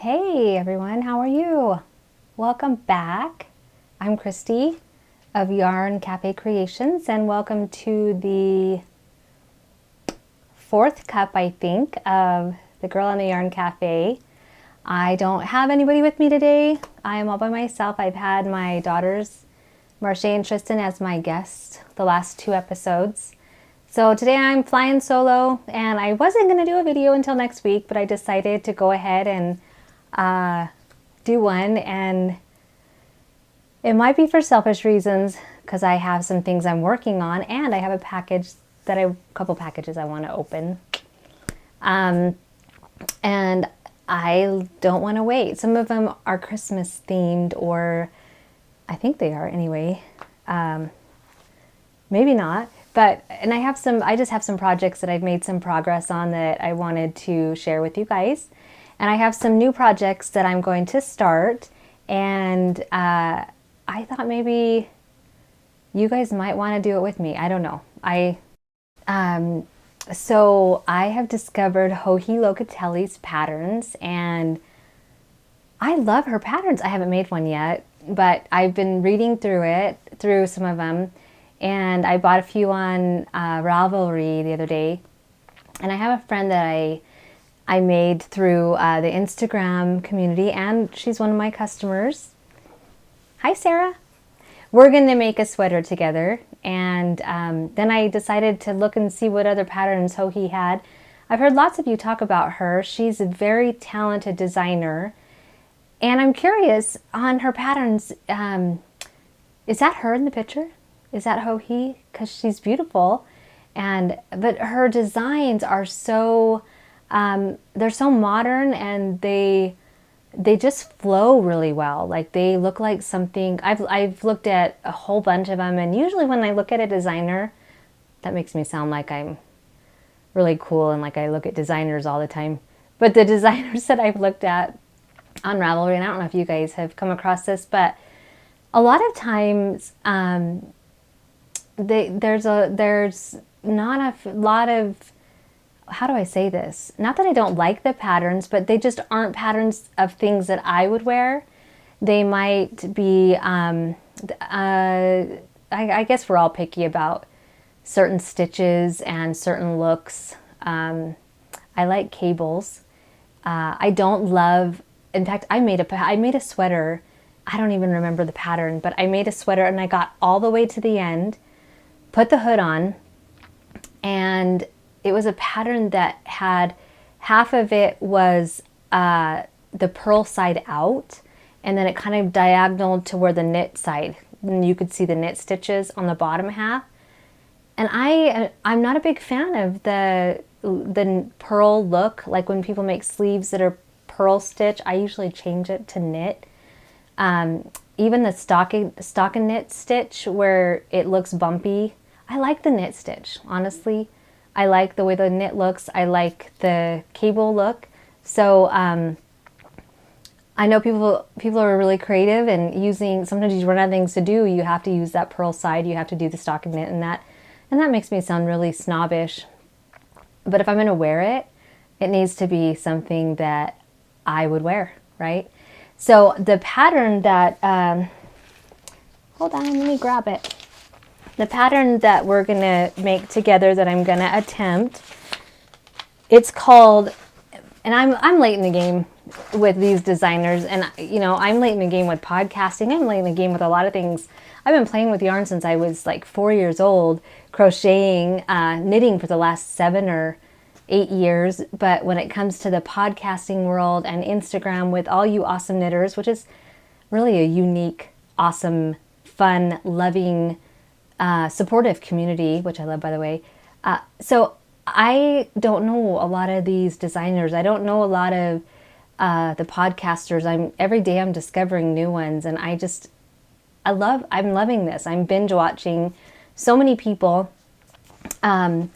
Hey everyone, how are you? Welcome back. I'm Christy of Yarn Cafe Creations, and welcome to the fourth cup, I think, of the Girl in the Yarn Cafe. I don't have anybody with me today. I am all by myself. I've had my daughters, Marche and Tristan, as my guests the last two episodes. So today I'm flying solo, and I wasn't going to do a video until next week, but I decided to go ahead and do one, and it might be for selfish reasons because I have some things I'm working on, and I have a couple packages I want to open. And I don't want to wait. Some of them are Christmas themed, or I think they are anyway. Maybe not, and I just have some projects that I've made some progress on that I wanted to share with you guys. And I have some new projects that I'm going to start, and I thought maybe you guys might want to do it with me. I don't know. So I have discovered Joji Locatelli's patterns, and I love her patterns. I haven't made one yet, but I've been reading through some of them, and I bought a few on Ravelry the other day. And I have a friend that I made through the Instagram community, and she's one of my customers. Hi, Sarah. We're going to make a sweater together, and then I decided to look and see what other patterns Joji had. I've heard lots of you talk about her. She's a very talented designer, and I'm curious on her patterns. Is that her in the picture? Is that Joji? Because she's beautiful, but her designs are so... they're so modern, and they just flow really well. Like, they look like something. I've looked at a whole bunch of them, and usually when I look at a designer, that makes me sound like I'm really cool and like I look at designers all the time. But the designers that I've looked at on Ravelry, and I don't know if you guys have come across this, but a lot of times there's not a lot of, how do I say this? Not that I don't like the patterns, but they just aren't patterns of things that I would wear. They might be, I guess we're all picky about certain stitches and certain looks. I like cables. I don't love, in fact, I made a sweater. I don't even remember the pattern, but I made a sweater, and I got all the way to the end, put the hood on, and it was a pattern that had half of it was the purl side out, and then it kind of diagonal to where the knit side, and you could see the knit stitches on the bottom half. And I'm not a big fan of the purl look. Like when people make sleeves that are purl stitch, I usually change it to knit. Even the stocking knit stitch where it looks bumpy, I like the knit stitch, honestly. I like the way the knit looks. I like the cable look. So I know people are really creative and sometimes you run out of things to do. You have to use that purl side. You have to do the stocking knit and that makes me sound really snobbish. But if I'm going to wear it, it needs to be something that I would wear, right? So the pattern that, hold on, let me grab it. The pattern that we're going to make together, that I'm going to attempt, it's called, and I'm late in the game with these designers, and I'm late in the game with podcasting. I'm late in the game with a lot of things. I've been playing with yarn since I was like 4 years old, crocheting, knitting for the last 7 or 8 years. But when it comes to the podcasting world and Instagram with all you awesome knitters, which is really a unique, awesome, fun, loving, supportive community, which I love, by the way. So I don't know a lot of these designers. I don't know a lot of the podcasters. Every day I'm discovering new ones, and I'm loving this. I'm binge watching so many people, and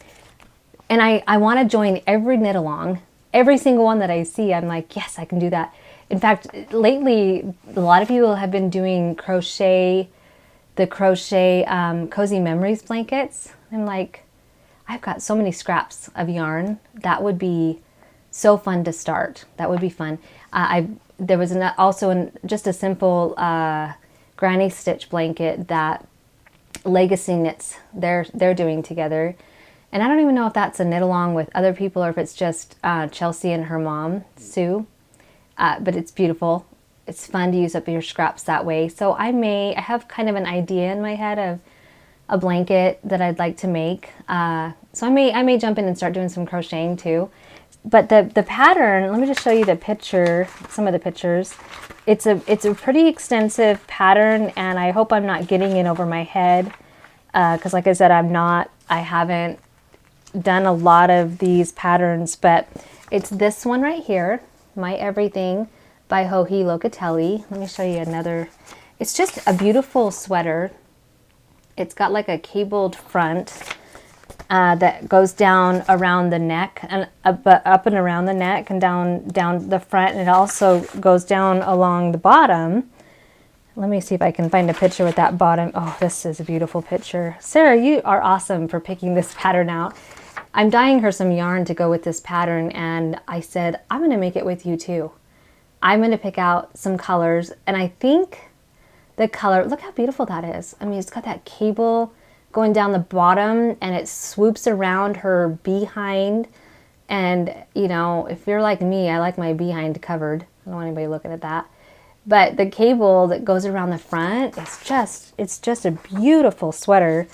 I want to join every knit along. Every single one that I see, I'm like, yes, I can do that. In fact, lately, a lot of people have been doing the crochet Cozy Memories blankets. I'm like, I've got so many scraps of yarn. That would be so fun to start. That would be fun. There was also just a simple granny stitch blanket that Legacy Knits they're doing together, and I don't even know if that's a knit along with other people or if it's just Chelsea and her mom Sue, but it's beautiful. It's fun to use up your scraps that way. So I have kind of an idea in my head of a blanket that I'd like to make. So I may jump in and start doing some crocheting too. But the pattern, let me just show you the picture, some of the pictures. It's a pretty extensive pattern, and I hope I'm not getting in over my head, because like I said, I haven't done a lot of these patterns, but it's this one right here, My Everything by Hokkie Locatelli. Let me show you another. It's just a beautiful sweater. It's got like a cabled front that goes down around the neck and up and around the neck and down the front, and it also goes down along the bottom. Let me see if I can find a picture with that bottom. Oh, this is a beautiful picture. Sarah, you are awesome for picking this pattern out. I'm dyeing her some yarn to go with this pattern, and I said, I'm going to make it with you too. I'm going to pick out some colors, and I think the color, look how beautiful that is. I mean, it's got that cable going down the bottom, and it swoops around her behind. And, you know, if you're like me, I like my behind covered. I don't want anybody looking at that. But the cable that goes around the front, it's just a beautiful sweater.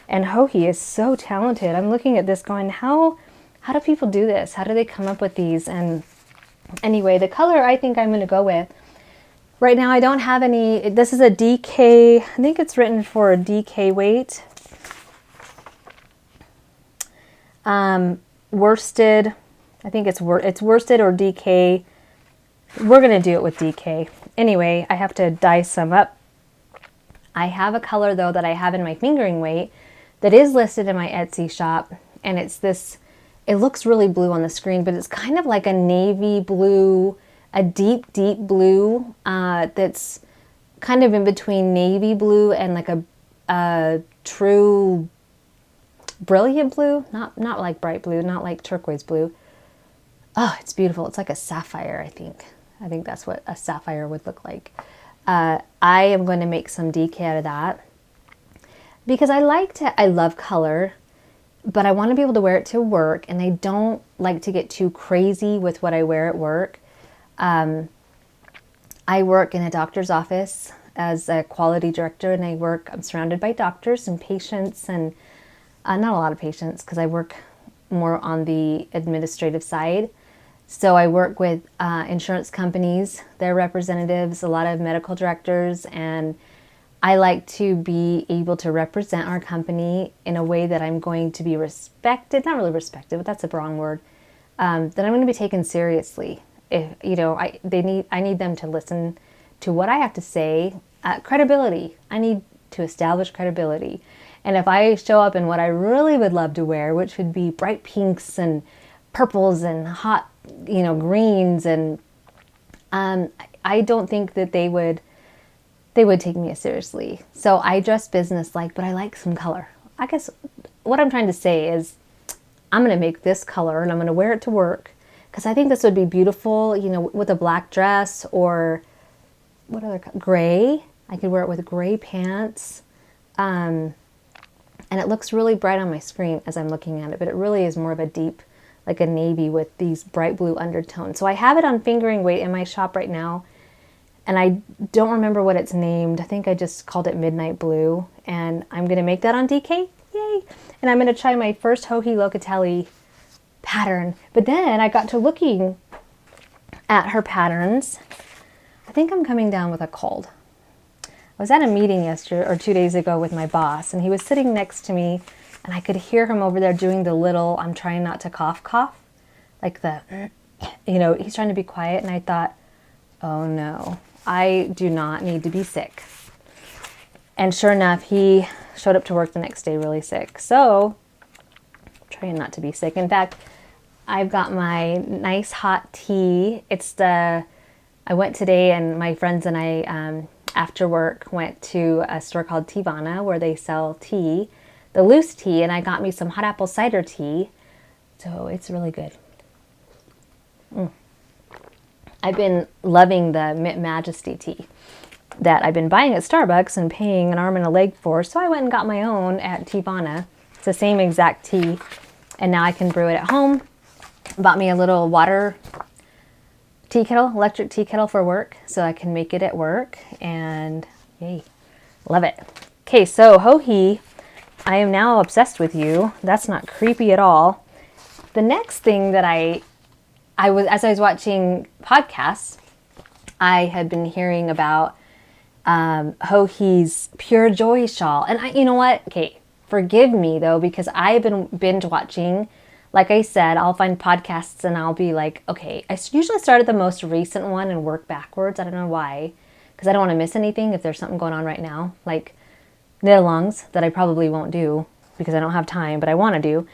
And Hokkie is so talented. I'm looking at this going, how do people do this? How do they come up with these? And anyway, the color I think I'm going to go with, right now I don't have any, this is a DK, I think it's written for a DK weight. Worsted, I think it's worsted or DK. We're going to do it with DK. Anyway, I have to dye some up. I have a color though that I have in my fingering weight that is listed in my Etsy shop, and it's this, it looks really blue on the screen, but it's kind of like a navy blue, a deep blue that's kind of in between navy blue and like a true brilliant blue, not like bright blue, not like turquoise blue. Oh, it's beautiful. It's like a sapphire, I think. I think that's what a sapphire would look like. I am going to make some DK out of that because I love color, but I want to be able to wear it to work, and I don't like to get too crazy with what I wear at work. I work in a doctor's office as a quality director, and I'm surrounded by doctors and patients, and not a lot of patients because I work more on the administrative side. So I work with insurance companies, their representatives, a lot of medical directors, and I like to be able to represent our company in a way that I'm going to be respected, not really respected, but that's a wrong word, that I'm going to be taken seriously. If, you know, I need them to listen to what I have to say. Credibility. I need to establish credibility. And if I show up in what I really would love to wear, which would be bright pinks and purples and hot, you know, greens, and I don't think that they would take me as seriously. So I dress business-like, but I like some color. I guess what I'm trying to say is I'm going to make this color and I'm going to wear it to work because I think this would be beautiful, you know, with a black dress or what other gray. I could wear it with gray pants. And it looks really bright on my screen as I'm looking at it, but it really is more of a deep, like a navy with these bright blue undertones. So I have it on fingering weight in my shop right now, and I don't remember what it's named. I think I just called it Midnight Blue, and I'm going to make that on DK. Yay! And I'm going to try my first Hokkie Locatelli pattern. But then I got to looking at her patterns. I think I'm coming down with a cold. I was at a meeting yesterday or 2 days ago with my boss, and he was sitting next to me, and I could hear him over there doing the little, I'm trying not to cough, like the, you know, he's trying to be quiet, and I thought, oh no, I do not need to be sick. And sure enough, he showed up to work the next day really sick. So, I'm trying not to be sick. In fact, I've got my nice hot tea. I went today, and my friends and I, after work, went to a store called Teavana where they sell tea, the loose tea, and I got me some hot apple cider tea. So it's really good. I've been loving the Majesty tea that I've been buying at Starbucks and paying an arm and a leg for. So I went and got my own at Teavana. It's the same exact tea. And now I can brew it at home. Bought me a little water tea kettle, electric tea kettle for work. So I can make it at work. And yay, love it. Okay, so Hokkie, I am now obsessed with you. That's not creepy at all. The next thing that as I was watching podcasts, I had been hearing about Hokkie's Pure Joy shawl. And you know what? Okay, forgive me though, because I've been binge watching. Like I said, I'll find podcasts and I'll be like, okay, I usually start at the most recent one and work backwards. I don't know why, because I don't want to miss anything if there's something going on right now, like knit-alongs that I probably won't do because I don't have time, but I want to do.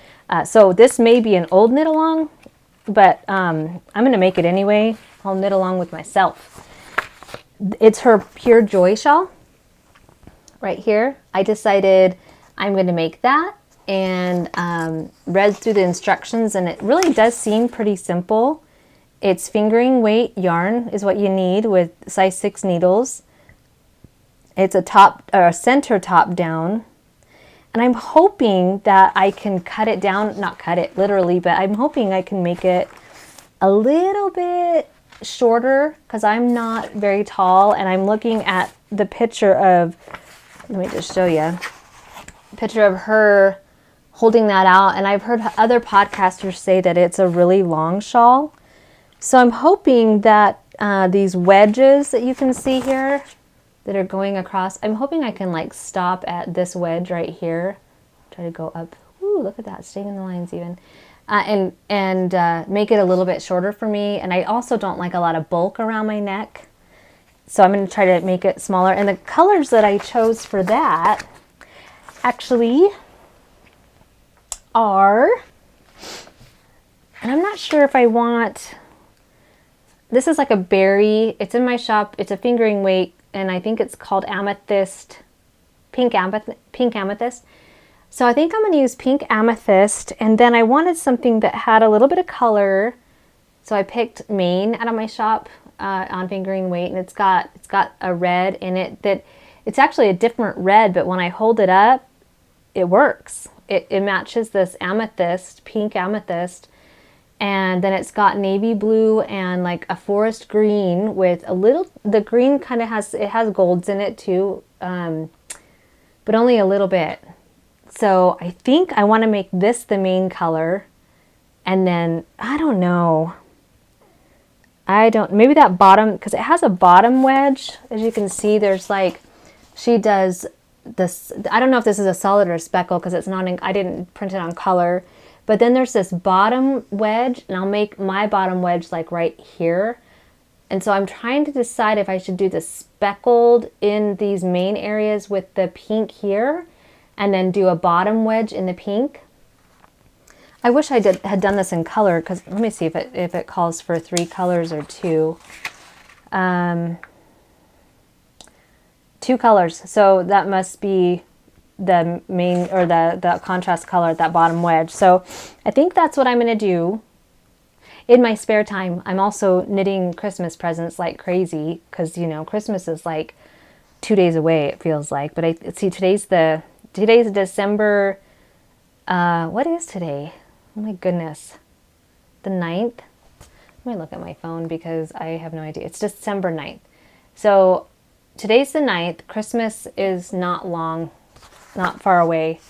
So this may be an old knit-along, but I'm going to make it anyway. I'll knit along with myself. It's her Pure Joy shawl right here. I decided I'm going to make that and read through the instructions, and it really does seem pretty simple. It's fingering weight yarn is what you need with size 6 needles. It's a center top down. And I'm hoping that I can cut it down, not cut it literally, but I'm hoping I can make it a little bit shorter because I'm not very tall, and I'm looking at the picture of, let me just show you, picture of her holding that out, and I've heard other podcasters say that it's a really long shawl. So I'm hoping that these wedges that you can see here that are going across, I'm hoping I can like stop at this wedge right here. Try to go up. Ooh, look at that, staying in the lines even. And make it a little bit shorter for me. And I also don't like a lot of bulk around my neck. So I'm going to try to make it smaller. And the colors that I chose for that actually are, and I'm not sure if I want, this is like a berry. It's in my shop. It's a fingering weight. And I think it's called Amethyst, pink amethyst. So I think I'm going to use pink amethyst. And then I wanted something that had a little bit of color. So I picked Maine out of my shop on fingering weight. And it's got a red in it that it's actually a different red. But when I hold it up, it works. It matches this amethyst, pink amethyst. And then it's got navy blue and like a forest green with a little, the green kind of has golds in it too, but only a little bit. So I think I want to make this the main color. And then, I don't know. Maybe that bottom, because it has a bottom wedge. As you can see, there's like, she does this, I don't know if this is a solid or a speckle because it's not, I didn't print it on color. But then there's this bottom wedge, and I'll make my bottom wedge like right here. And so I'm trying to decide if I should do the speckled in these main areas with the pink here, and then do a bottom wedge in the pink. I wish I had done this in color, because let me see if it calls for 3 colors or 2. 2 colors, so that must be the main, or the contrast color at that bottom wedge. So I think that's what I'm going to do. In my spare time, I'm also knitting Christmas presents like crazy, because you know Christmas is like 2 days away, it feels like. But I see today's December, what is today? Oh my goodness, the 9th. Let me look at my phone because I have no idea. It's December 9th. So today's the 9th. Christmas is not long, not far away.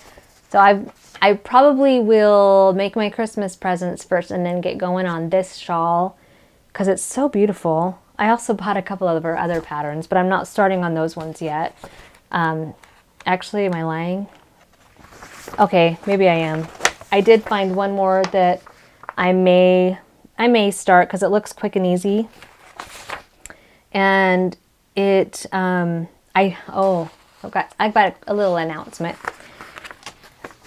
So I probably will make my Christmas presents first and then get going on this shawl because it's so beautiful. I also bought a couple of her other patterns, but I'm not starting on those ones yet. Actually, am I lying? Okay, maybe I am. I did find one more that I may start because it looks quick and easy. And it, I've got a little announcement.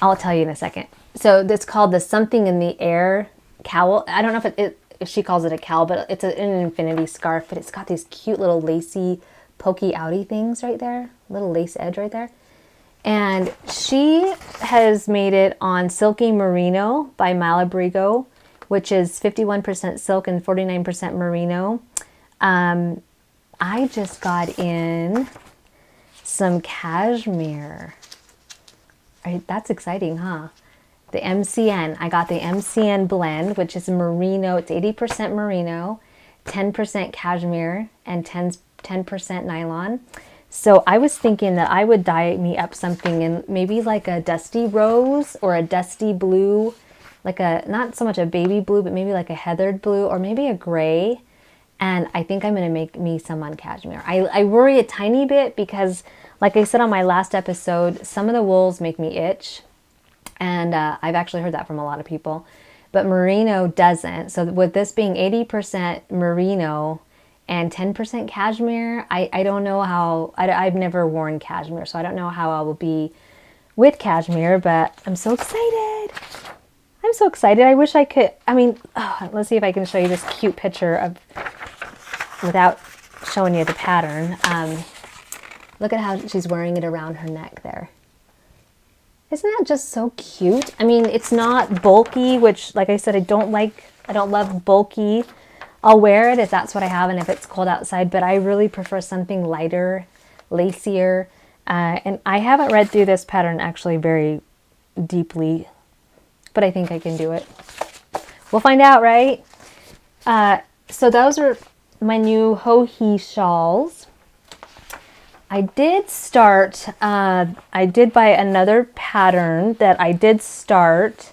I'll tell you in a second. So it's called the Something in the Air cowl. I don't know if she calls it a cowl, but it's an infinity scarf, but it's got these cute little lacy, pokey outy things right there, little lace edge right there. And she has made it on Silky Merino by Malabrigo, which is 51% silk and 49% merino. I just got in some cashmere. That's exciting, huh? The MCN. I got the MCN blend, which is merino. It's 80% merino, 10% cashmere, and 10% nylon. So I was thinking that I would dye me up something in maybe like a dusty rose or a dusty blue, like a, not so much a baby blue, but maybe like a heathered blue or maybe a gray. And I think I'm going to make me some on cashmere. I worry a tiny bit because, like I said on my last episode, some of the wools make me itch. And I've actually heard that from a lot of people. But merino doesn't. So with this being 80% merino and 10% cashmere, I don't know how, I've never worn cashmere. So I don't know how I will be with cashmere, but I'm so excited. I'm so excited. I wish I could, let's see if I can show you this cute picture of, without showing you the pattern. Look at how she's wearing it around her neck there. Isn't that just so cute? I mean, it's not bulky, which, like I said, I don't love bulky. I'll wear it if that's what I have and if it's cold outside, but I really prefer something lighter, lacier. And I haven't read through this pattern actually very deeply, but I think I can do it. We'll find out, right? So those are my new Hokkie shawls. I did start, I did buy another pattern that I did start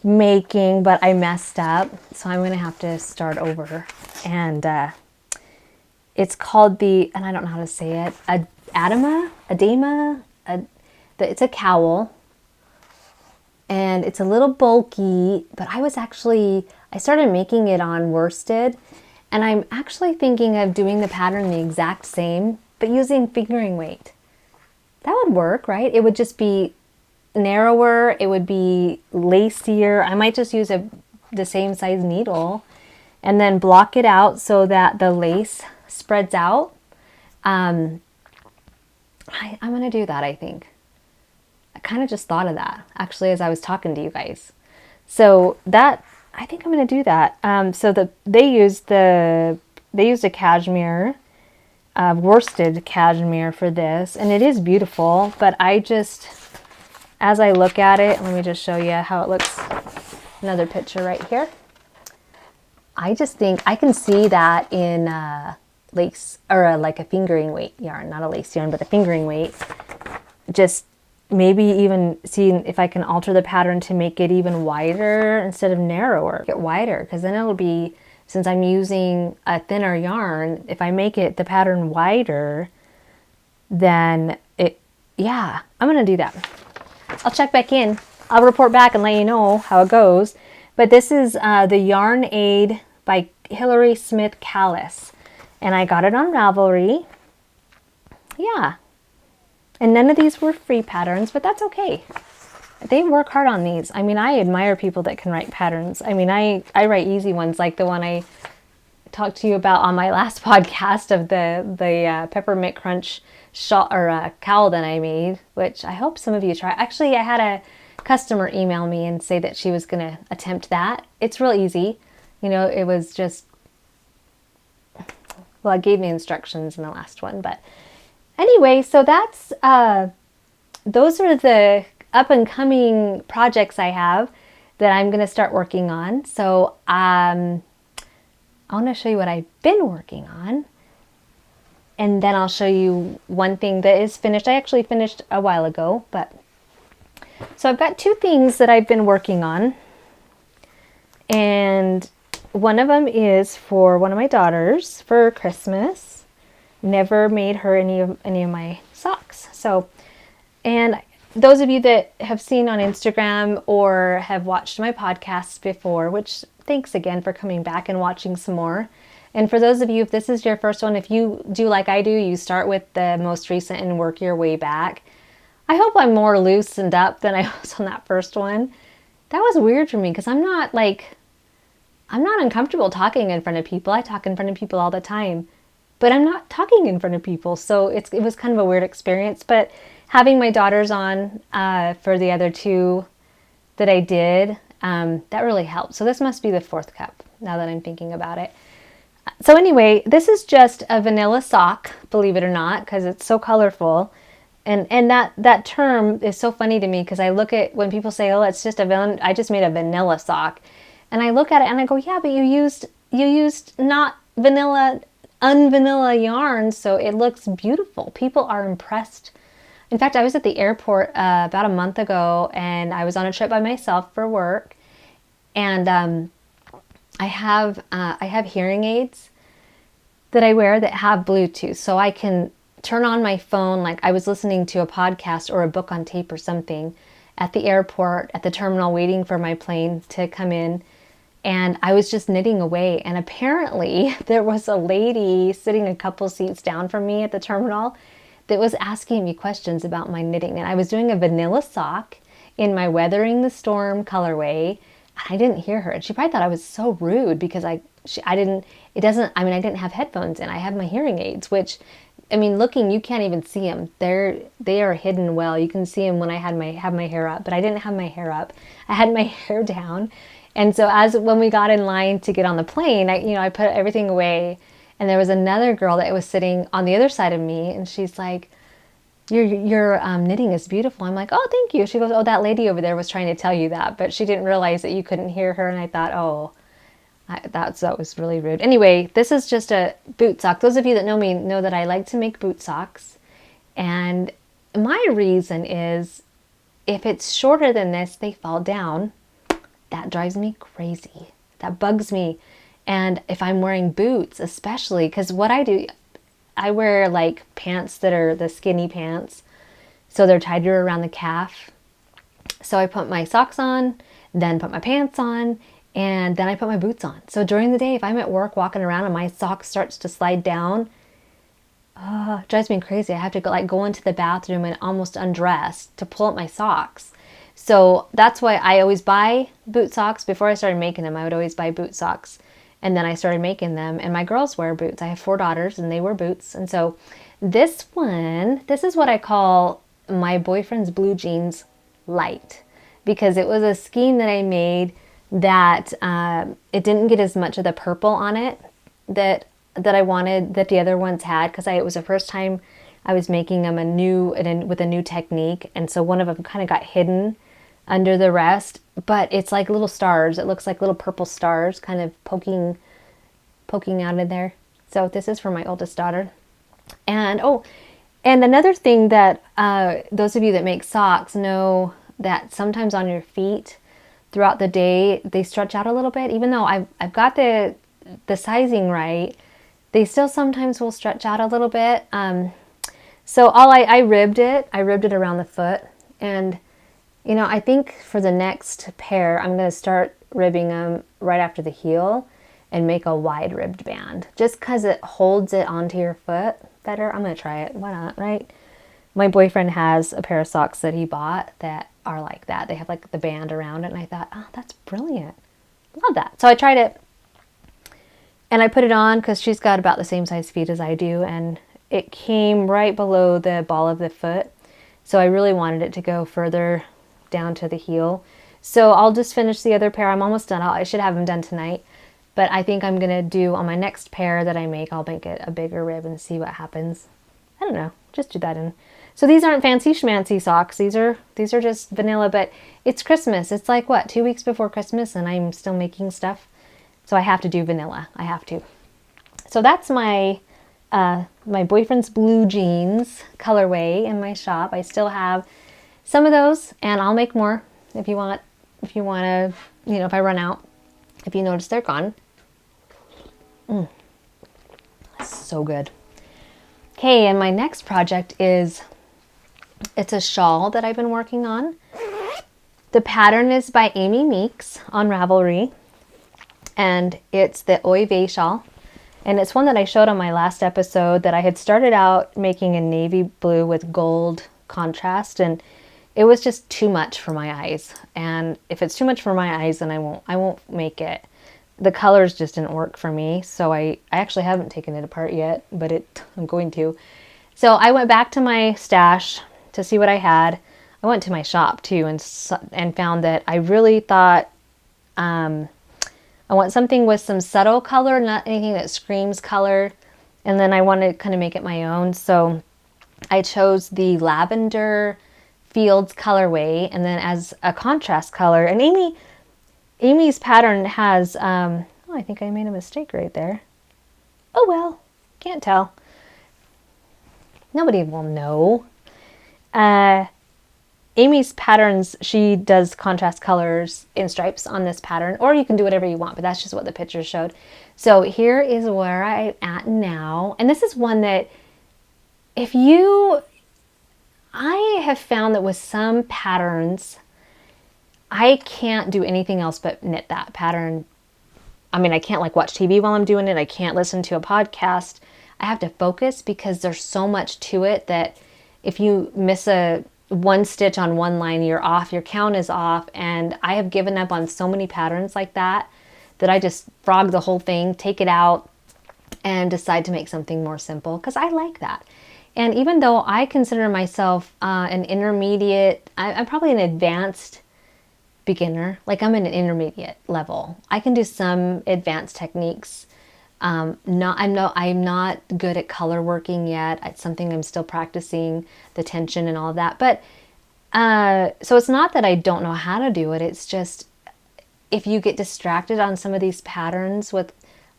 making, but I messed up. So I'm going to have to start over. And it's called and I don't know how to say it, Adama, it's a cowl. And it's a little bulky, but I started making it on worsted. And I'm actually thinking of doing the pattern the exact same, but using fingering weight. That would work, right? It would just be narrower. It would be lacier. I might just use the same size needle and then block it out so that the lace spreads out. I'm going to do that, I think. I kind of just thought of that, actually, as I was talking to you guys. So I think I'm going to do that. So they used a cashmere, worsted cashmere for this, and it is beautiful, but as I look at it, let me just show you how it looks. Another picture right here. I just think I can see that in lace, or like a fingering weight yarn, not a lace yarn, but a fingering weight. Just maybe even seeing if I can alter the pattern to make it even wider instead of narrower. Get wider, because then it'll be, since I'm using a thinner yarn, if I make it the pattern wider, then I'm going to do that. I'll check back in. I'll report back and let you know how it goes. But this is the Yarn Aid by Hilary Smith Callis. And I got it on Ravelry. Yeah. And none of these were free patterns, but that's okay. They work hard on these. I mean, I admire people that can write patterns. I mean, I write easy ones, like the one I talked to you about on my last podcast of the peppermint crunch shawl or cowl that I made, which I hope some of you try. Actually, I had a customer email me and say that she was going to attempt that. It's real easy. You know, it was just, well, I gave me instructions in the last one, but anyway, so that's, those are the up and coming projects I have that I'm going to start working on. So, I want to show you what I've been working on. And then I'll show you one thing that is finished. I actually finished a while ago, but so I've got two things that I've been working on. And one of them is for one of my daughters for Christmas. Never made her any of my socks. So, and those of you that have seen on Instagram or have watched my podcasts before, which thanks again for coming back and watching some more. And for those of you, if this is your first one, if you do like I do, you start with the most recent and work your way back. I hope I'm more loosened up than I was on that first one. That was weird for me because I'm not uncomfortable talking in front of people. I talk in front of people all the time, but I'm not talking in front of people. So it was kind of a weird experience, but having my daughters on for the other two that I did, That really helps. So this must be the 4th cup now that I'm thinking about it. So anyway, this is just a vanilla sock, believe it or not, because it's so colorful. And that term is so funny to me because I look at when people say, oh, it's just I just made a vanilla sock. And I look at it and I go, yeah, but you used not vanilla, unvanilla yarn, so it looks beautiful. People are impressed. In fact, I was at the airport about a month ago, and I was on a trip by myself for work. And I have hearing aids that I wear that have Bluetooth, so I can turn on my phone like I was listening to a podcast or a book on tape or something at the airport, at the terminal, waiting for my plane to come in. And I was just knitting away. And apparently there was a lady sitting a couple seats down from me at the terminal that was asking me questions about my knitting. And I was doing a vanilla sock in my Weathering the Storm colorway. I didn't hear her. And she probably thought I was so rude because I didn't have headphones in. I have my hearing aids, which, I mean, looking, you can't even see them. They are hidden well. You can see them when I have my hair up, but I didn't have my hair up. I had my hair down. And so when we got in line to get on the plane, I put everything away, and there was another girl that was sitting on the other side of me, and she's like, your knitting is beautiful. I'm like, oh, thank you. She goes, oh, that lady over there was trying to tell you that, but she didn't realize that you couldn't hear her. And I thought, oh, that was really rude. Anyway, this is just a boot sock. Those of you that know me know that I like to make boot socks. And my reason is if it's shorter than this, they fall down. That drives me crazy. That bugs me. And if I'm wearing boots, especially, because what I do, I wear like pants that are the skinny pants. So they're tighter around the calf. So I put my socks on, then put my pants on, and then I put my boots on. So during the day, if I'm at work walking around and my sock starts to slide down, it drives me crazy. I have to go into the bathroom and almost undress to pull up my socks. So that's why I always buy boot socks. Before I started making them, I would always buy boot socks. And then I started making them, and my girls wear boots. I have 4 daughters, and they wear boots. And so this is what I call my boyfriend's blue jeans light, because it was a skein that I made that it didn't get as much of the purple on it that I wanted, that the other ones had, because it was the first time I was making them with a new technique. And so one of them kind of got hidden under the rest, but it's like little stars. It looks like little purple stars kind of poking out of there. So this is for my oldest daughter. And another thing that those of you that make socks know that sometimes on your feet throughout the day, they stretch out a little bit. Even though I've got the sizing right, they still sometimes will stretch out a little bit. So I ribbed it. I ribbed it around the foot. And I think for the next pair, I'm going to start ribbing them right after the heel and make a wide ribbed band. Just because it holds it onto your foot better. I'm going to try it. Why not, right? My boyfriend has a pair of socks that he bought that are like that. They have like the band around it. And I thought, oh, that's brilliant. Love that. So I tried it. And I put it on because she's got about the same size feet as I do. And it came right below the ball of the foot. So I really wanted it to go further down to the heel. So I'll just finish the other pair. I'm almost done. I should have them done tonight. But I think I'm going to do on my next pair that I make, I'll make it a bigger rib and see what happens. I don't know. Just do that in. So these aren't fancy schmancy socks. These are just vanilla, but it's Christmas. It's like, 2 weeks before Christmas and I'm still making stuff. So I have to do vanilla. I have to. So that's my boyfriend's blue jeans colorway in my shop. I still have some of those, and I'll make more if you want to, if I run out, if you notice they're gone. So good. Okay, and my next project it's a shawl that I've been working on. The pattern is by Amy Meeks on Ravelry, and it's the Oy Vey shawl. And it's one that I showed on my last episode that I had started out making in navy blue with gold contrast, and it was just too much for my eyes. And if it's too much for my eyes, then I won't make it. The colors just didn't work for me, so I actually haven't taken it apart yet, but I'm going to. So I went back to my stash to see what I had. I went to my shop too and found that I really thought I want something with some subtle color, not anything that screams color. And then I want to kind of make it my own. So I chose the Lavender Fields colorway, and then as a contrast color. And Amy's pattern has, oh, I think I made a mistake right there. Oh well, can't tell. Nobody will know. Amy's patterns, she does contrast colors in stripes on this pattern, or you can do whatever you want, but that's just what the pictures showed. So here is where I'm at now. And this is one that I have found that with some patterns, I can't do anything else but knit that pattern. I mean, I can't like watch TV while I'm doing it. I can't listen to a podcast. I have to focus because there's so much to it that if you miss one stitch on one line, you're off, your count is off. And I have given up on so many patterns like that I just frog the whole thing, take it out, and decide to make something more simple because I like that. And even though I consider myself an intermediate, I'm probably an advanced beginner, like I'm in an intermediate level. I can do some advanced techniques. I'm not good at color working yet. It's something I'm still practicing, the tension and all of that. But so it's not that I don't know how to do it. It's just if you get distracted on some of these patterns with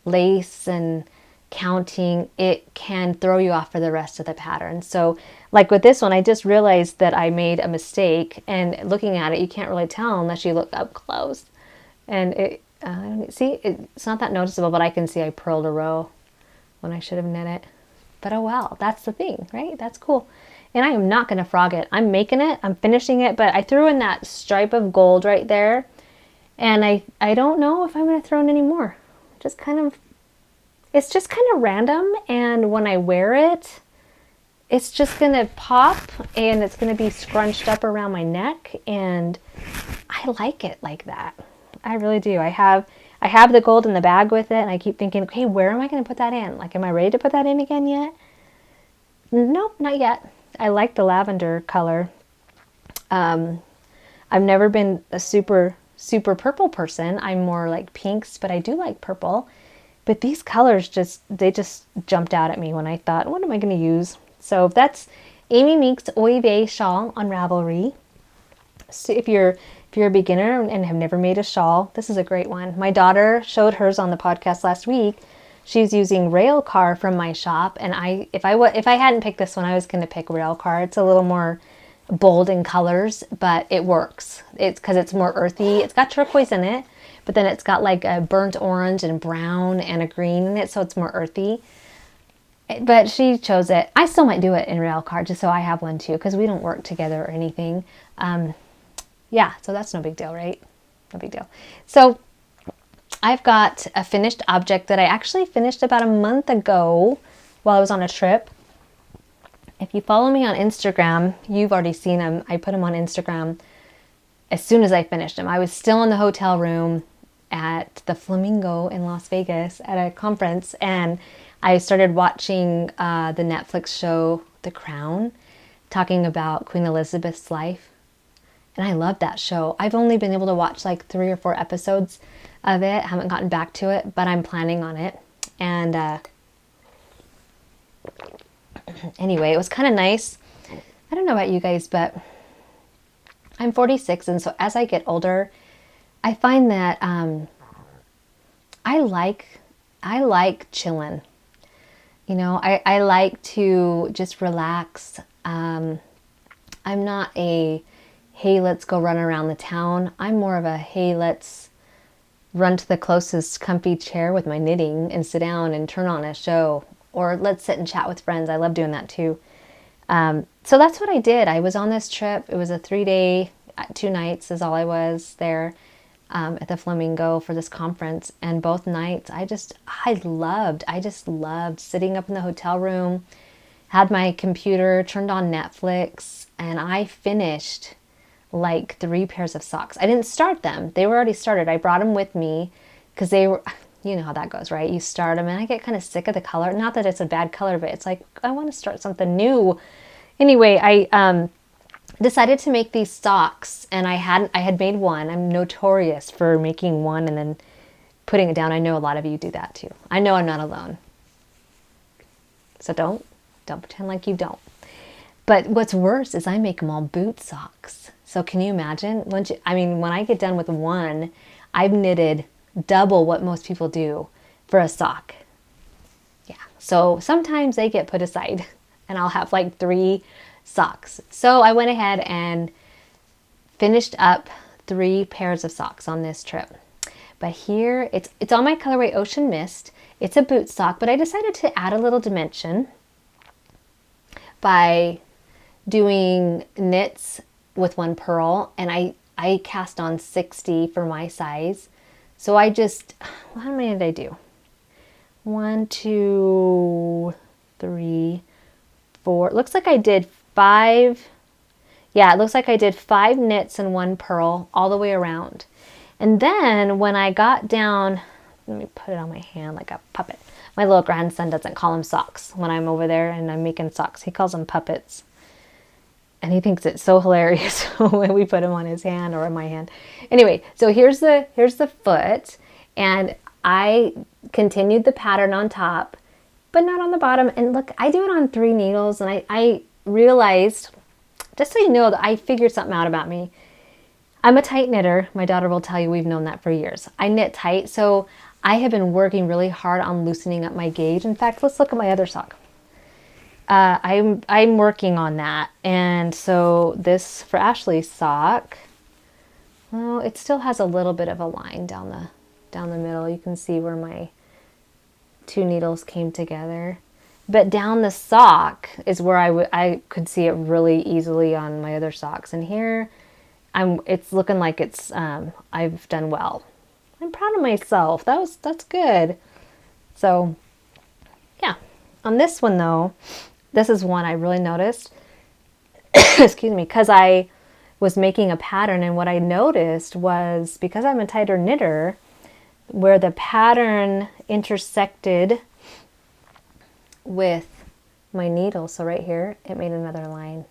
lace and counting, it can throw you off for the rest of the pattern. So like with this one, I just realized that I made a mistake, and looking at it, you can't really tell unless you look up close. And it's not that noticeable, but I can see I purled a row when I should have knit it. But oh well, that's the thing, right? That's cool. And I am not going to frog it. I'm making it, I'm finishing it, but I threw in that stripe of gold right there. And I don't know if I'm going to throw in any more. It's just kind of random. And when I wear it, it's just going to pop and it's going to be scrunched up around my neck. And I like it like that. I really do. I have the gold in the bag with it, and I keep thinking, okay, where am I going to put that in? Like, am I ready to put that in again yet? Nope, not yet. I like the lavender color. I've never been a super purple person. I'm more like pinks, but I do like purple. But these colors they just jumped out at me when I thought, what am I going to use? So that's Amy Meeks OHL Shawl on Ravelry. So if you're a beginner and have never made a shawl, this is a great one. My daughter showed hers on the podcast last week. She's using Railcar from my shop, and if I hadn't picked this one, I was going to pick Railcar. It's a little more bold in colors, but it works. It's because it's more earthy. It's got turquoise in it, but then it's got like a burnt orange and brown and a green in it, so it's more earthy. But she chose it. I still might do it in Railcar just so I have one too, because we don't work together or anything. Yeah, so that's no big deal, right? No big deal. So I've got a finished object that I actually finished about a month ago while I was on a trip. If you follow me on Instagram, you've already seen them. I put them on Instagram as soon as I finished them. I was still in the hotel room at the Flamingo in Las Vegas at a conference, and I started watching the Netflix show The Crown, talking about Queen Elizabeth's life. And I love that show. I've only been able to watch like 3 or 4 episodes of it. I haven't gotten back to it, but I'm planning on it. And anyway, it was kind of nice. I don't know about you guys, but I'm 46, and so as I get older, I find that I like chillin'. You know, I like to just relax. I'm not a hey, let's go run around the town. I'm more of a hey, let's run to the closest comfy chair with my knitting and sit down and turn on a show, or let's sit and chat with friends. I love doing that too. So that's what I did. I was on this trip. It was a 3-day, 2 nights is all I was there at the Flamingo for this conference. And both nights I just loved sitting up in the hotel room, had my computer, turned on Netflix, and I finished like 3 pairs of socks. I didn't start them. They were already started. I brought them with me because they were, you know how that goes, right? You start them and I get kind of sick of the color. Not that it's a bad color, but it's like, I want to start something new. Anyway, I decided to make these socks, and I had made one. I'm notorious for making one and then putting it down. I know a lot of you do that too. I know I'm not alone. So don't pretend like you don't. But what's worse is I make them all boot socks. So can you imagine? When I get done with one, I've knitted double what most people do for a sock. Yeah. So sometimes they get put aside and I'll have like 3 socks. So I went ahead and finished up 3 pairs of socks on this trip. But here it's on my colorway Ocean Mist. It's a boot sock, but I decided to add a little dimension by doing knits with 1 purl, and I cast on 60 for my size. So I just, how many did I do? 1, 2, 3, 4. It looks like I did 5. Yeah, it looks like I did 5 knits and 1 purl all the way around. And then when I got down, let me put it on my hand like a puppet. My little grandson doesn't call them socks when I'm over there and I'm making socks. He calls them puppets. And he thinks it's so hilarious when we put him on his hand or on my hand. Anyway, so here's the foot, and I continued the pattern on top, but not on the bottom. And look, I do it on 3 needles, and I realized, just so you know, that I figured something out about me. I'm a tight knitter. My daughter will tell you we've known that for years. I knit tight, so I have been working really hard on loosening up my gauge. In fact, let's look at my other sock. I'm working on that, and so this for Ashley's sock, well, it still has a little bit of a line down the middle. You can see where my 2 needles came together, but down the sock is where I could see it really easily on my other socks. And here, it's looking like it's I've done well. I'm proud of myself. That's good. So, yeah. On this one though, this is one I really noticed, excuse me, because I was making a pattern, and what I noticed was, because I'm a tighter knitter, where the pattern intersected with my needle, so right here, it made another line.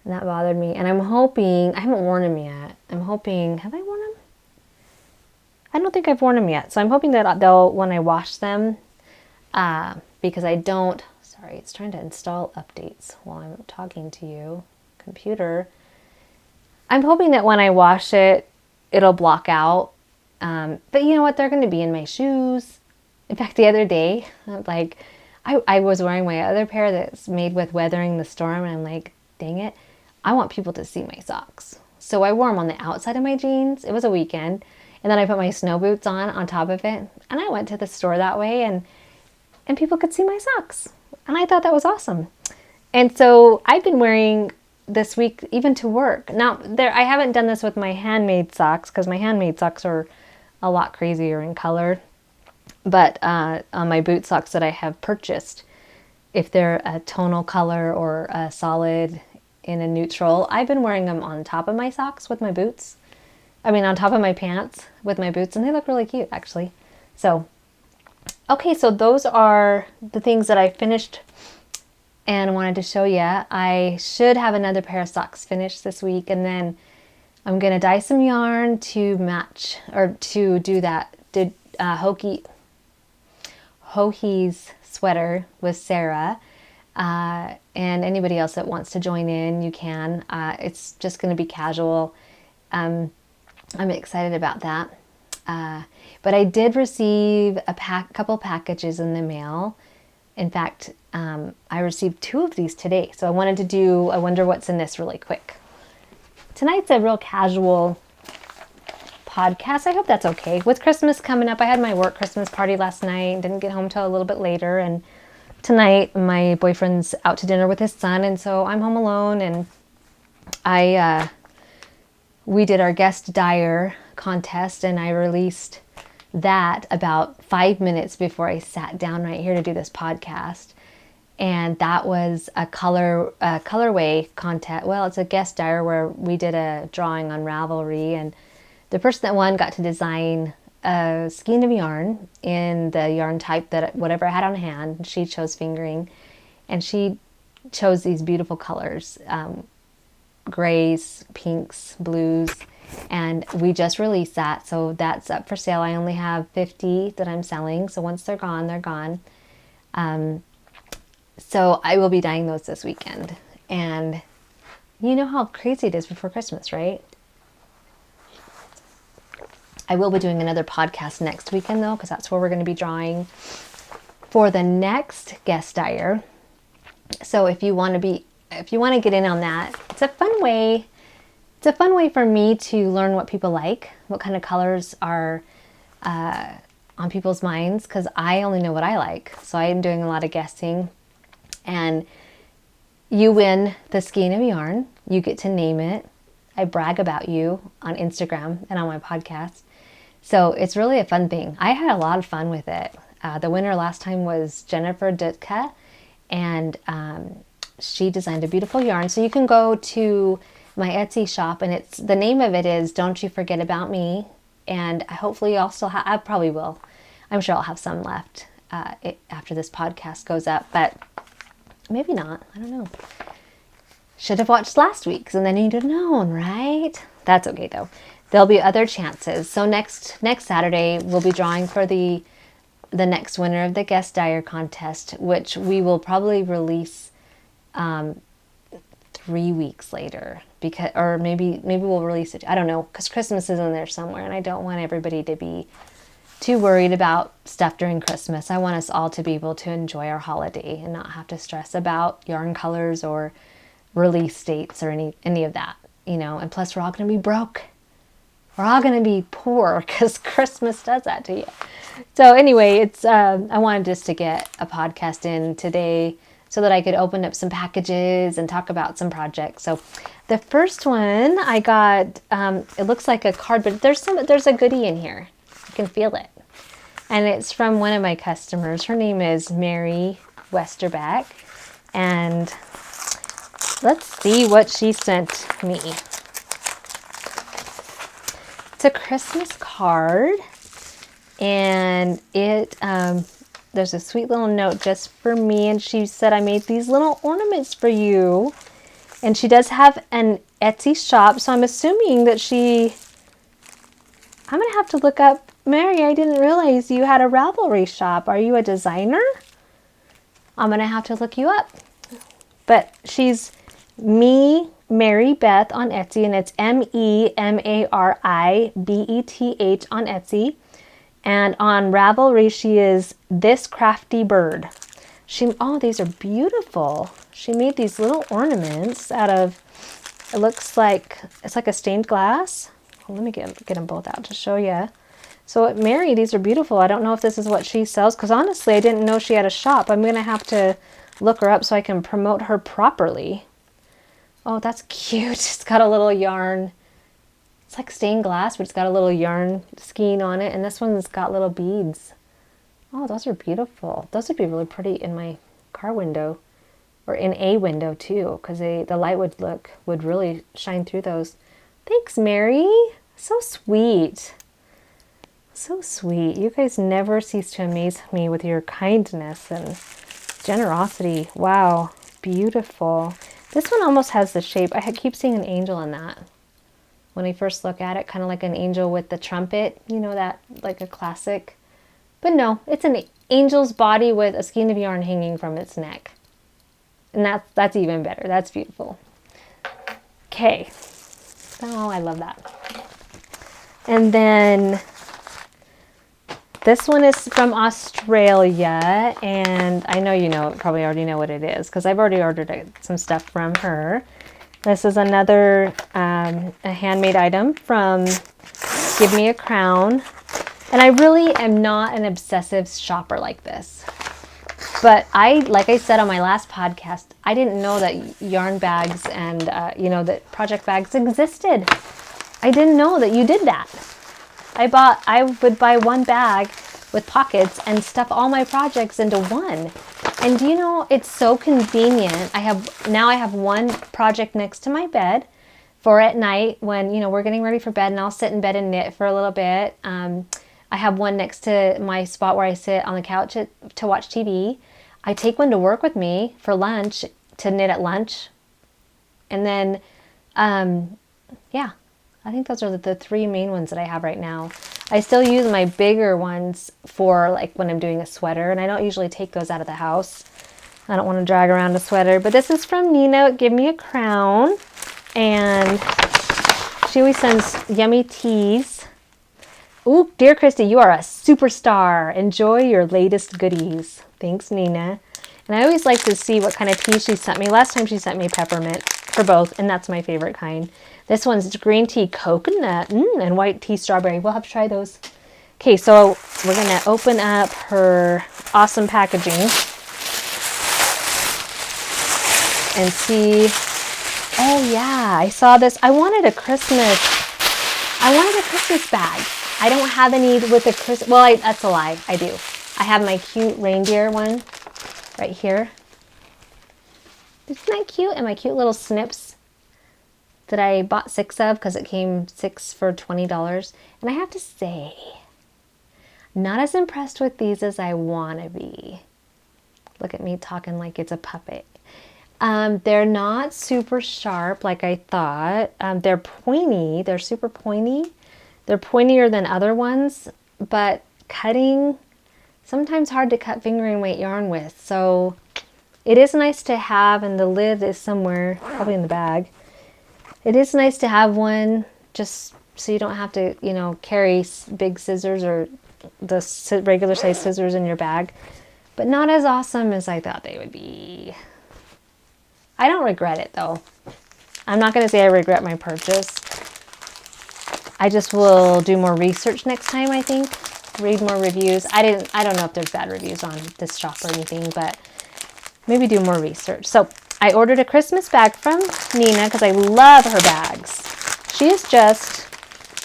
And that bothered me. And I'm hoping, I haven't worn them yet. I'm hoping, have I worn them? I don't think I've worn them yet. So I'm hoping that they'll, when I wash them, because I don't, sorry, it's trying to install updates while I'm talking to you, computer. I'm hoping that when I wash it, it'll block out. But you know what? They're going to be in my shoes. In fact, the other day, like, I was wearing my other pair that's made with Weathering the Storm, and I'm like, dang it, I want people to see my socks. So I wore them on the outside of my jeans. It was a weekend. And then I put my snow boots on top of it. And I went to the store that way, and people could see my socks. And I thought that was awesome. And so I've been wearing this week even to work. Now, I haven't done this with my handmade socks, because my handmade socks are a lot crazier in color. But on my boot socks that I have purchased, if they're a tonal color or a solid in a neutral, I've been wearing them on top of my socks with my boots. I mean, on top of my pants with my boots, and they look really cute, actually. So, okay, so those are the things that I finished and wanted to show you. I should have another pair of socks finished this week, and then I'm going to dye some yarn to match, or to do that. Did Hohie's sweater with Sarah, and anybody else that wants to join in, you can. It's just going to be casual. I'm excited about that. But I did receive a couple packages in the mail. In fact, I received 2 of these today. So I wanted to do, I wonder what's in this really quick. Tonight's a real casual podcast. I hope that's okay. With Christmas coming up, I had my work Christmas party last night. Didn't get home till a little bit later. And tonight, my boyfriend's out to dinner with his son. And so I'm home alone, and we did our guest Dyer contest, and I released that about 5 minutes before I sat down right here to do this podcast. And that was a colorway contest. Well, it's a guest Dyer where we did a drawing on Ravelry, and the person that won got to design a skein of yarn in the yarn type that whatever I had on hand. She chose fingering, and she chose these beautiful colors. grays, pinks, blues, and we just released that, so that's up for sale. I only have 50 that I'm selling, so once they're gone, they're gone. So I will be dyeing those this weekend, and you know how crazy it is before Christmas, right? I will be doing another podcast next weekend though, because that's where we're going to be drawing for the next guest dyer. So if you want to get in on that, it's a fun way. It's a fun way for me to learn what people like, what kind of colors are on people's minds, because I only know what I like. So I am doing a lot of guessing, and you win the skein of yarn. You get to name it. I brag about you on Instagram and on my podcast. So it's really a fun thing. I had a lot of fun with it. The winner last time was Jennifer Dutka, and she designed a beautiful yarn. So you can go to my Etsy shop, and the name of it is Don't You Forget About Me. And hopefully I'll still have, I probably will. I'm sure I'll have some left after this podcast goes up, but maybe not. I don't know. Should have watched last week's and then you'd have known, right? That's okay though. There'll be other chances. So next Saturday, we'll be drawing for the next winner of the guest dyer contest, which we will probably release 3 weeks later, or maybe we'll release it. I don't know, because Christmas is in there somewhere, and I don't want everybody to be too worried about stuff during Christmas. I want us all to be able to enjoy our holiday and not have to stress about yarn colors or release dates or any of that, you know. And plus, we're all going to be broke. We're all going to be poor because Christmas does that to you. So anyway, it's I wanted just to get a podcast in today so that I could open up some packages and talk about some projects. So the first one I got, it looks like a card, but there's a goodie in here. You can feel it. And it's from one of my customers. Her name is Mary Westerbeck. And let's see what she sent me. It's a Christmas card, and it there's a sweet little note just for me, and she said, I made these little ornaments for you. And she does have an Etsy shop, so I'm assuming that I'm gonna have to look up. Mary, I didn't realize you had a Ravelry shop. Are you a designer? I'm gonna have to look you up. But she's memaribeth on Etsy, and it's memaribeth on Etsy. And on Ravelry, she is This Crafty Bird. These are beautiful. She made these little ornaments out of, it looks like, it's like a stained glass. Well, let me get them both out to show you. So Mary, these are beautiful. I don't know if this is what she sells, because honestly, I didn't know she had a shop. I'm going to have to look her up so I can promote her properly. Oh, that's cute. It's got a little yarn. It's like stained glass, but it's got a little yarn skein on it. And this one's got little beads. Oh, those are beautiful. Those would be really pretty in my car window, or in a window too, because the light would really shine through those. Thanks, Mary. So sweet. So sweet. You guys never cease to amaze me with your kindness and generosity. Wow. Beautiful. This one almost has the shape. I keep seeing an angel in that. When I first look at it, kind of like an angel with the trumpet. You know, that, like a classic. But no, it's an angel's body with a skein of yarn hanging from its neck. And that's even better. That's beautiful. Okay. Oh, I love that. And then this one is from Australia, and I know you probably already know what it is, because I've already ordered some stuff from her. This is another a handmade item from Givemeacrown, and I really am not an obsessive shopper like this. But like I said on my last podcast, I didn't know that yarn bags and that project bags existed. I didn't know that you did that. I would buy one bag with pockets and stuff all my projects into one. And it's so convenient. I have one project next to my bed for at night when, we're getting ready for bed, and I'll sit in bed and knit for a little bit. I have one next to my spot where I sit on the couch to watch TV. I take one to work with me for lunch, to knit at lunch. And then Yeah, I think those are the 3 main ones that I have right now. I still use my bigger ones for like when I'm doing a sweater, and I don't usually take those out of the house. I don't want to drag around a sweater, but this is from Nina, Givemeacrown, and she always sends yummy teas. Ooh, dear Christy, you are a superstar. Enjoy your latest goodies. Thanks, Nina. And I always like to see what kind of tea she sent me. Last time she sent me peppermint for both, and that's my favorite kind. This one's green tea coconut and white tea strawberry. We'll have to try those. Okay, so we're going to open up her awesome packaging and see. Oh, yeah, I saw this. I wanted a Christmas bag. I don't have any with the Christmas. Well, that's a lie. I do. I have my cute reindeer one right here. Isn't that cute? And my cute little snips that I bought 6 of because it came 6 for $20. And I have to say, not as impressed with these as I want to be. Look at me talking like it's a puppet. They're not super sharp like I thought. They're pointy. They're super pointy. They're pointier than other ones, but cutting, sometimes hard to cut fingering weight yarn with. So it is nice to have, and the lid is somewhere, probably in the bag. It is nice to have one just so you don't have to, you know, carry big scissors or the regular size scissors in your bag. But not as awesome as I thought they would be. I don't regret it though. I'm not going to say I regret my purchase. I just will do more research next time, I think. Read more reviews. I don't know if there's bad reviews on this shop or anything, but maybe do more research. So I ordered a Christmas bag from Nina because I love her bags. She is just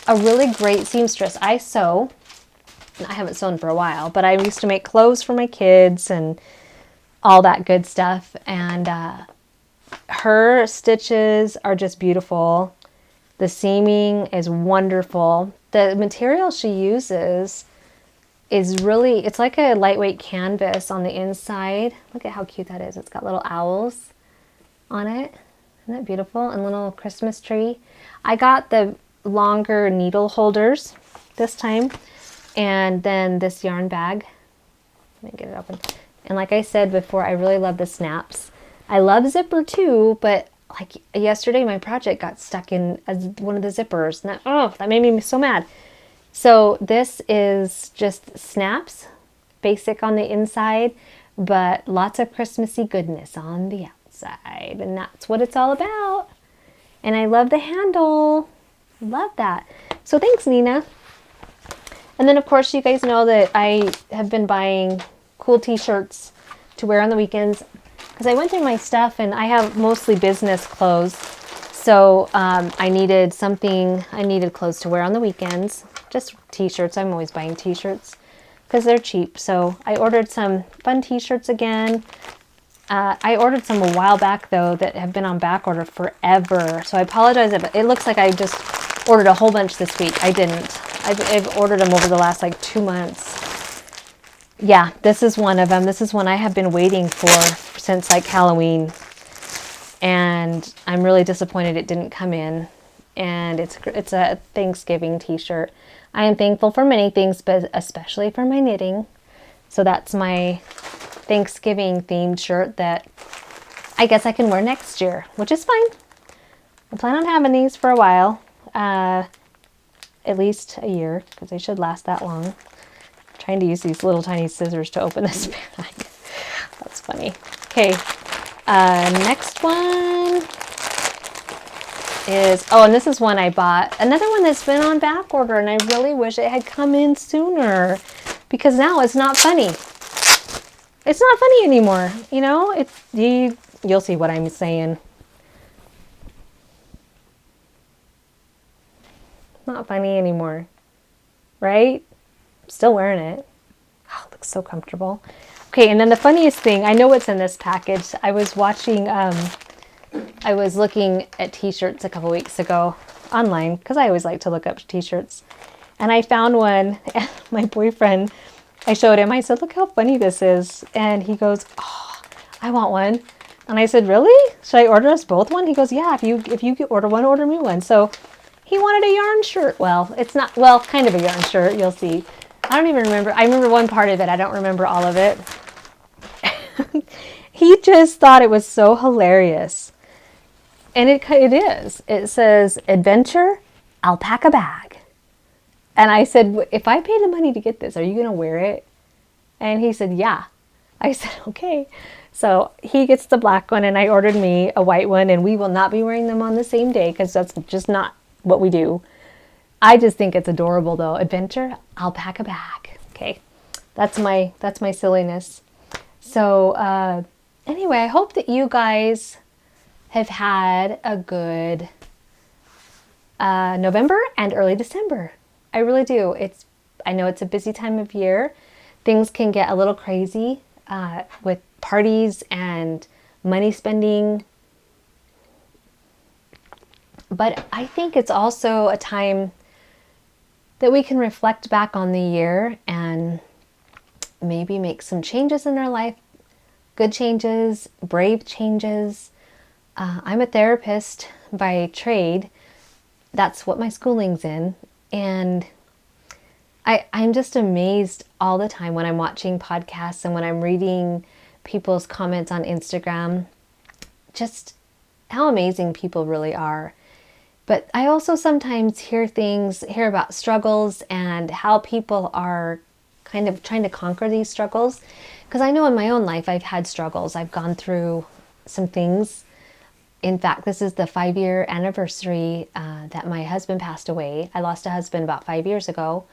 a really great seamstress. I sew. I haven't sewn for a while, but I used to make clothes for my kids and all that good stuff. And her stitches are just beautiful. The seaming is wonderful. The material she uses is really, it's like a lightweight canvas on the inside. Look at how cute that is. It's got little owls on it. Isn't that beautiful? And little Christmas tree. I got the longer needle holders this time. And then this yarn bag. Let me get it open. And like I said before, I really love the snaps. I love zipper too, but like yesterday my project got stuck in one of the zippers. And that made me so mad. So this is just snaps, basic on the inside, but lots of Christmassy goodness on the outside. And that's what it's all about. And I love the handle. Love that. So thanks, Nina. And then of course you guys know that I have been buying cool t-shirts to wear on the weekends because I went through my stuff and I have mostly business clothes. So I needed clothes to wear on the weekends. Just t-shirts. I'm always buying t-shirts because they're cheap. So I ordered some fun t-shirts again. I ordered some a while back though that have been on back order forever. So I apologize if it looks like I just ordered a whole bunch this week. I didn't. I've ordered them over the last like 2 months. Yeah, this is one of them. This is one I have been waiting for since like Halloween. And I'm really disappointed it didn't come in. And it's a Thanksgiving t-shirt. I am thankful for many things, but especially for my knitting. So that's my Thanksgiving themed shirt that I guess I can wear next year, which is fine. I plan on having these for a while. At least a year, because they should last that long. I'm trying to use these little tiny scissors to open this bag. That's funny. Okay, next one is, and this is one I bought. Another one that's been on back order, and I really wish it had come in sooner, because now it's not funny. It's not funny anymore, you know? You'll see what I'm saying. Not funny anymore, right? I'm still wearing it. Oh, it looks so comfortable. Okay, and then the funniest thing, I know what's in this package. I was watching, I was looking at t-shirts a couple weeks ago online, because I always like to look up t-shirts. And I found one, and my boyfriend, I showed him, I said, look how funny this is. And he goes, oh, I want one. And I said, really? Should I order us both one? He goes, yeah, if you order one, order me one. So he wanted a yarn shirt. Well, it's not, well, kind of a yarn shirt. You'll see. I don't even remember. I remember one part of it. I don't remember all of it. He just thought it was so hilarious. And it is. It says, adventure, I'll pack a bag. And I said, if I pay the money to get this, are you going to wear it? And he said, yeah. I said, okay. So he gets the black one and I ordered me a white one, and we will not be wearing them on the same day because that's just not what we do. I just think it's adorable though. Adventure, I'll pack a bag. Okay. That's my silliness. So anyway, I hope that you guys have had a good November and early December. I really do. I know it's a busy time of year. Things can get a little crazy with parties and money spending. But I think it's also a time that we can reflect back on the year and maybe make some changes in our life. Good changes, brave changes. I'm a therapist by trade. That's what my schooling's in. And I'm just amazed all the time when I'm watching podcasts and when I'm reading people's comments on Instagram, just how amazing people really are. But I also sometimes hear about struggles and how people are kind of trying to conquer these struggles. Because I know in my own life I've had struggles. I've gone through some things. In fact, this is the 5-year anniversary that my husband passed away. I lost a husband about 5 years ago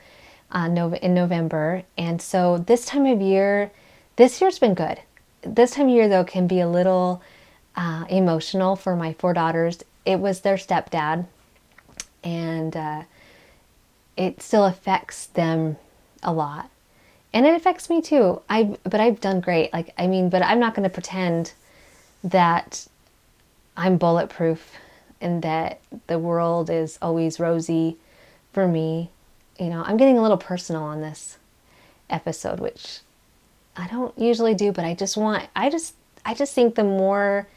in November. And so this time of year, this year's been good. This time of year, though, can be a little emotional for my 4 daughters. It was their stepdad, and it still affects them a lot. And it affects me too. But I've done great. But I'm not going to pretend that I'm bulletproof and that the world is always rosy for me. You know, I'm getting a little personal on this episode, which I don't usually do, but I just think the more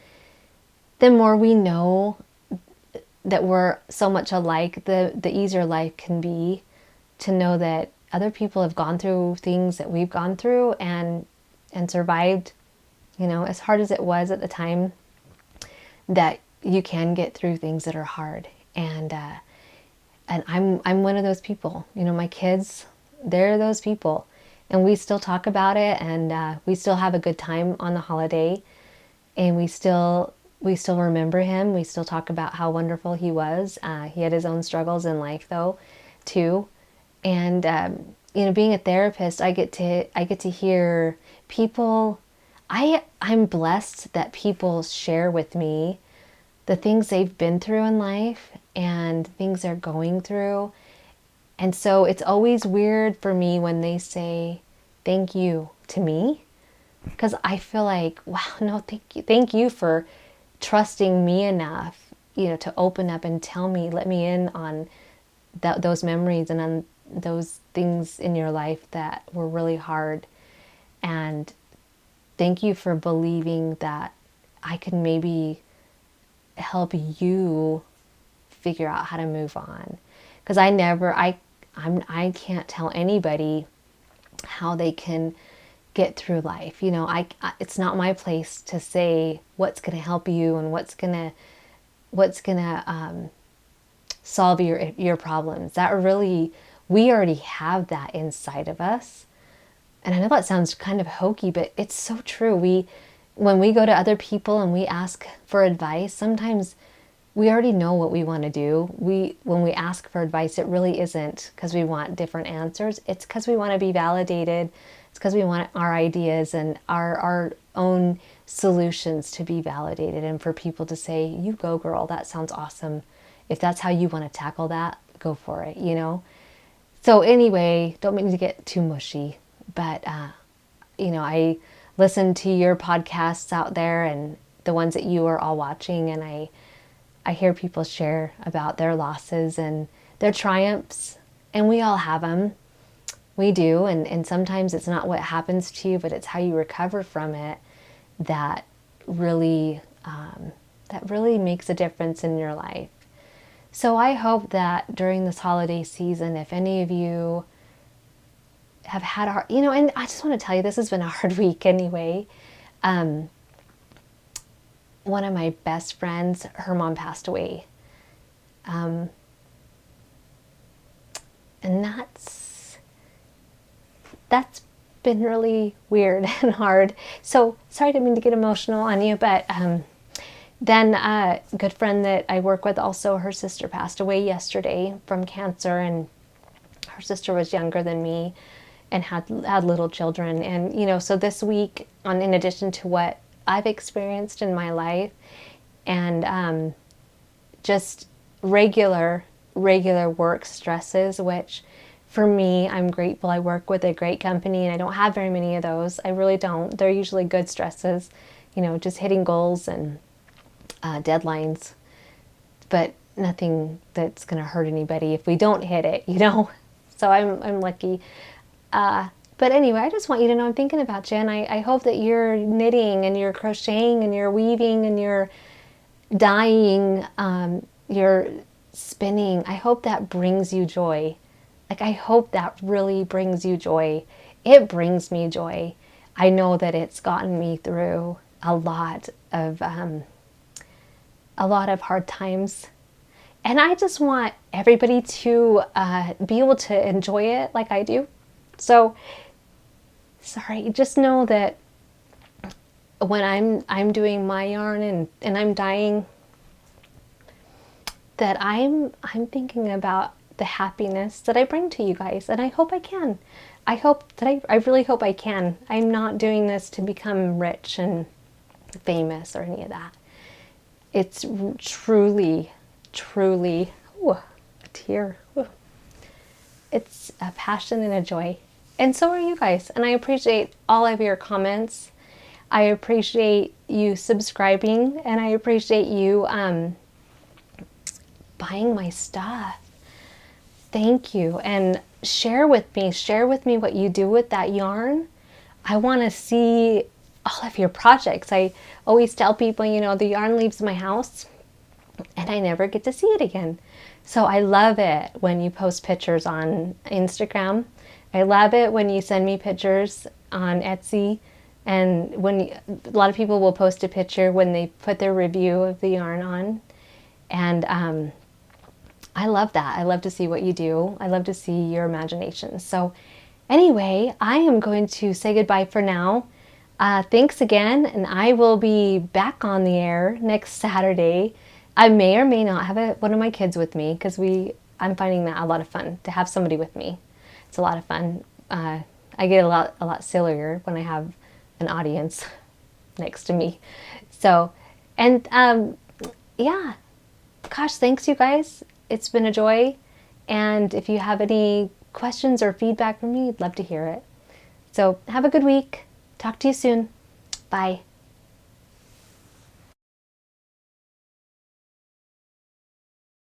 we know that we're so much alike, the easier life can be, to know that other people have gone through things that we've gone through and survived, you know, as hard as it was at the time, that you can get through things that are hard. And I'm one of those people. You know, my kids, they're those people. And we still talk about it, and we still have a good time on the holiday, and we still remember him. We still talk about how wonderful he was. He had his own struggles in life, though, too. And you know, being a therapist, I get to hear people. I'm blessed that people share with me the things they've been through in life and things they're going through. And so it's always weird for me when they say thank you to me, because I feel like, wow, no, thank you for trusting me enough, you know, to open up and tell me, let me in on those memories and on those things in your life that were really hard. And thank you for believing that I could maybe help you figure out how to move on. Because I can't tell anybody how they can get through life. You know, it's not my place to say what's going to help you and what's going to solve your problems. That really, we already have that inside of us. And I know that sounds kind of hokey, but it's so true. When we go to other people and we ask for advice, sometimes we already know what we want to do. When we ask for advice, it really isn't because we want different answers. It's because we want to be validated. It's because we want our ideas and our own solutions to be validated, and for people to say, you go girl, that sounds awesome. If that's how you want to tackle that, go for it, you know? So anyway, don't make me get too mushy, but you know, I listen to your podcasts out there and the ones that you are all watching, and I hear people share about their losses and their triumphs, and we all have them. We do, and sometimes it's not what happens to you, but it's how you recover from it that really makes a difference in your life. So I hope that during this holiday season, if any of you have had a hard, and I just want to tell you, this has been a hard week anyway. One of my best friends, her mom passed away. And that's been really weird and hard. So sorry, I didn't mean to get emotional on you, but then a good friend that I work with, also her sister passed away yesterday from cancer, and her sister was younger than me and had little children. And so this week, in addition to what I've experienced in my life, and just regular work stresses, which for me, I'm grateful I work with a great company and I don't have very many of those. I really don't. They're usually good stresses, just hitting goals and deadlines, but nothing that's going to hurt anybody if we don't hit it, So I'm lucky. But anyway, I just want you to know I'm thinking about you, and I hope that you're knitting and you're crocheting and you're weaving and you're dyeing, you're spinning. I hope that brings you joy. I hope that really brings you joy. It brings me joy. I know that it's gotten me through a lot of hard times. And I just want everybody to be able to enjoy it like I do. So, sorry, just know that when I'm doing my yarn and I'm dyeing, that I'm thinking about the happiness that I bring to you guys. And I hope I can. I really hope I can. I'm not doing this to become rich and famous or any of that. It's truly, ooh, a tear. Ooh. It's a passion and a joy. And so are you guys. And I appreciate all of your comments. I appreciate you subscribing, and I appreciate you buying my stuff. Thank you. And share with me what you do with that yarn. I want to see all of your projects. I always tell people, the yarn leaves my house and I never get to see it again. So I love it when you post pictures on Instagram. I love it when you send me pictures on Etsy. And a lot of people will post a picture when they put their review of the yarn on. And I love that. I love to see what you do. I love to see your imagination. So anyway, I am going to say goodbye for now. Thanks again, and I will be back on the air next Saturday. I may or may not have one of my kids with me, because I'm finding that a lot of fun to have somebody with me. It's a lot of fun. I get a lot sillier when I have an audience next to me. So, and yeah, gosh, thanks you guys. It's been a joy. And if you have any questions or feedback from me, I'd love to hear it. So have a good week. Talk to you soon. Bye.